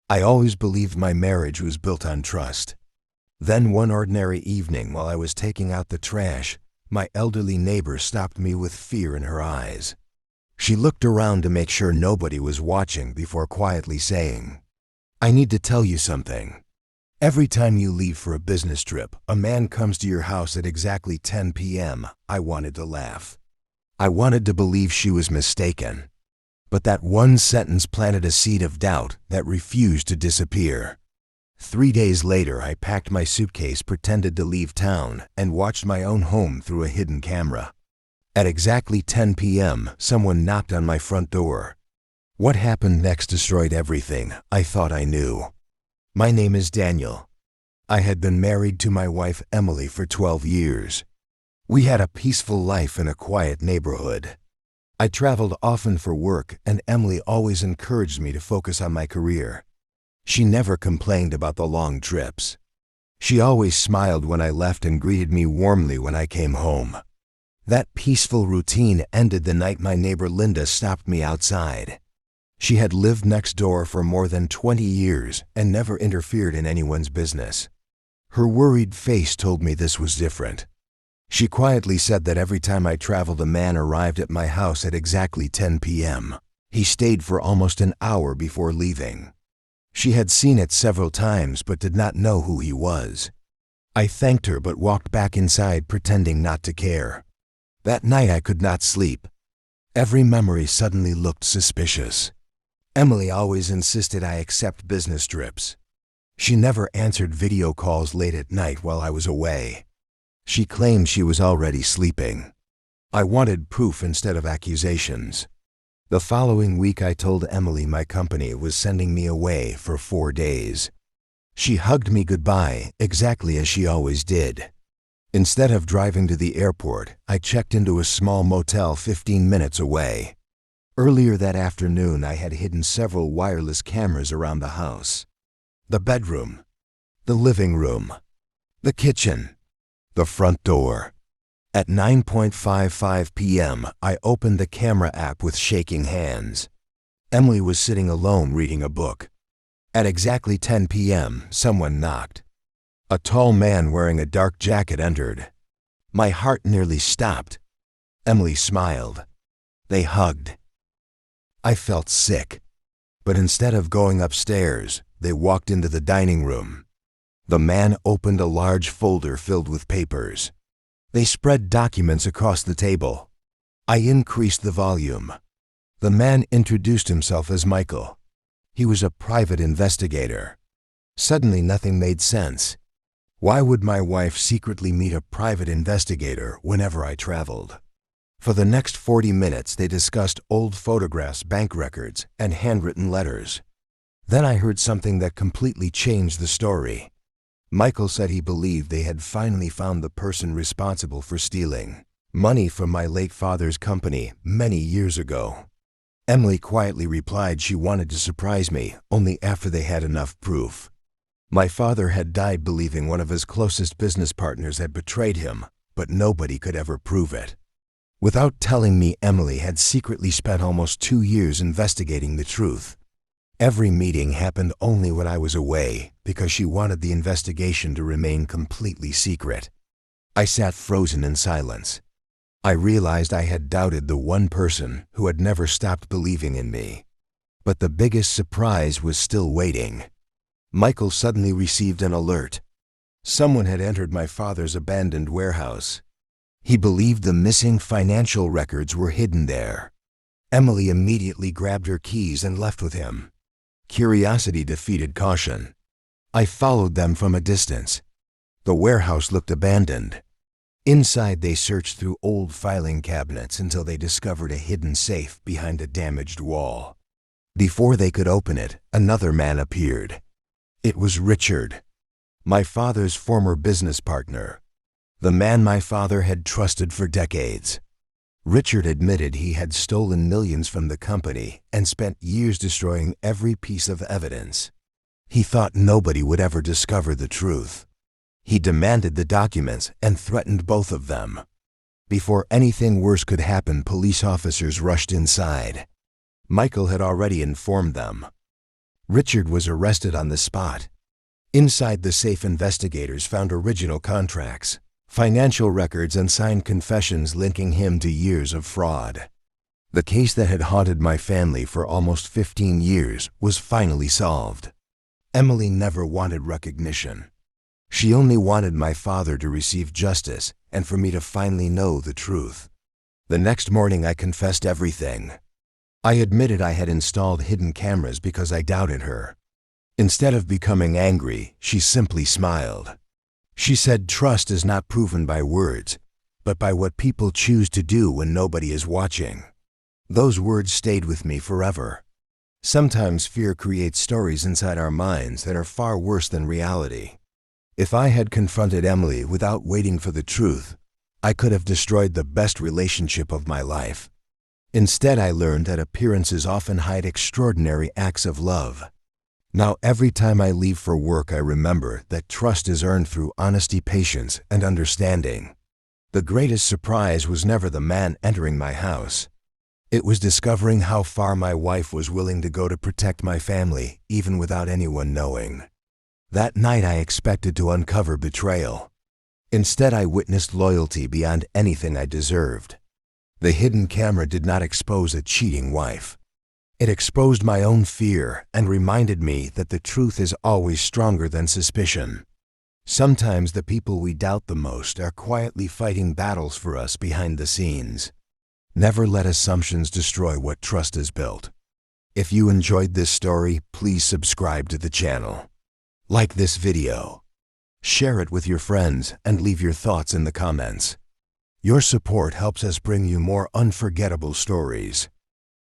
I always believed my marriage was built on trust. Then one ordinary evening while I was taking out the trash, my elderly neighbor stopped me with fear in her eyes. She looked around to make sure nobody was watching before quietly saying, "I need to tell you something. Every time you leave for a business trip, a man comes to your house at exactly 10 p.m. I wanted to laugh. I wanted to believe she was mistaken. But that one sentence planted a seed of doubt that refused to disappear. 3 days later, I packed my suitcase, pretended to leave town, and watched my own home through a hidden camera. At exactly 10 p.m., someone knocked on my front door. What happened next destroyed everything I thought I knew. My name is Daniel. I had been married to my wife Emily for 12 years. We had a peaceful life in a quiet neighborhood. I traveled often for work, and Emily always encouraged me to focus on my career. She never complained about the long trips. She always smiled when I left and greeted me warmly when I came home. That peaceful routine ended the night my neighbor Linda stopped me outside. She had lived next door for more than 20 years and never interfered in anyone's business. Her worried face told me this was different. She quietly said that every time I traveled, a man arrived at my house at exactly 10 p.m. He stayed for almost an hour before leaving. She had seen it several times but did not know who he was. I thanked her but walked back inside pretending not to care. That night I could not sleep. Every memory suddenly looked suspicious. Emily always insisted I accept business trips. She never answered video calls late at night while I was away. She claimed she was already sleeping. I wanted proof instead of accusations. The following week I told Emily my company was sending me away for 4 days. She hugged me goodbye, exactly as she always did. Instead of driving to the airport, I checked into a small motel 15 minutes away. Earlier that afternoon I had hidden several wireless cameras around the house. The bedroom, the living room, the kitchen, the front door. At 9:55 p.m., I opened the camera app with shaking hands. Emily was sitting alone reading a book. At exactly 10 p.m., someone knocked. A tall man wearing a dark jacket entered. My heart nearly stopped. Emily smiled. They hugged. I felt sick. But instead of going upstairs, they walked into the dining room. The man opened a large folder filled with papers. They spread documents across the table. I increased the volume. The man introduced himself as Michael. He was a private investigator. Suddenly nothing made sense. Why would my wife secretly meet a private investigator whenever I traveled? For the next 40 minutes they discussed old photographs, bank records, and handwritten letters. Then I heard something that completely changed the story. Michael said he believed they had finally found the person responsible for stealing money from my late father's company many years ago. Emily quietly replied she wanted to surprise me only after they had enough proof. My father had died believing one of his closest business partners had betrayed him, but nobody could ever prove it. Without telling me, Emily had secretly spent almost 2 years investigating the truth. Every meeting happened only when I was away because she wanted the investigation to remain completely secret. I sat frozen in silence. I realized I had doubted the one person who had never stopped believing in me. But the biggest surprise was still waiting. Michael suddenly received an alert. Someone had entered my father's abandoned warehouse. He believed the missing financial records were hidden there. Emily immediately grabbed her keys and left with him. Curiosity defeated caution. I followed them from a distance. The warehouse looked abandoned. Inside, they searched through old filing cabinets until they discovered a hidden safe behind a damaged wall. Before they could open it, another man appeared. It was Richard, my father's former business partner, the man my father had trusted for decades. Richard admitted he had stolen millions from the company and spent years destroying every piece of evidence. He thought nobody would ever discover the truth. He demanded the documents and threatened both of them. Before anything worse could happen, police officers rushed inside. Michael had already informed them. Richard was arrested on the spot. Inside the safe, investigators found original contracts, financial records, and signed confessions linking him to years of fraud. The case that had haunted my family for almost 15 years was finally solved. Emily never wanted recognition. She only wanted my father to receive justice and for me to finally know the truth. The next morning, I confessed everything. I admitted I had installed hidden cameras because I doubted her. Instead of becoming angry, she simply smiled. She said trust is not proven by words, but by what people choose to do when nobody is watching. Those words stayed with me forever. Sometimes fear creates stories inside our minds that are far worse than reality. If I had confronted Emily without waiting for the truth, I could have destroyed the best relationship of my life. Instead, I learned that appearances often hide extraordinary acts of love. Now, every time I leave for work, I remember that trust is earned through honesty, patience, and understanding. The greatest surprise was never the man entering my house. It was discovering how far my wife was willing to go to protect my family, even without anyone knowing. That night, I expected to uncover betrayal. Instead, I witnessed loyalty beyond anything I deserved. The hidden camera did not expose a cheating wife. It exposed my own fear and reminded me that the truth is always stronger than suspicion. Sometimes the people we doubt the most are quietly fighting battles for us behind the scenes. Never let assumptions destroy what trust is built. If you enjoyed this story, please subscribe to the channel. Like this video. Share it with your friends and leave your thoughts in the comments. Your support helps us bring you more unforgettable stories.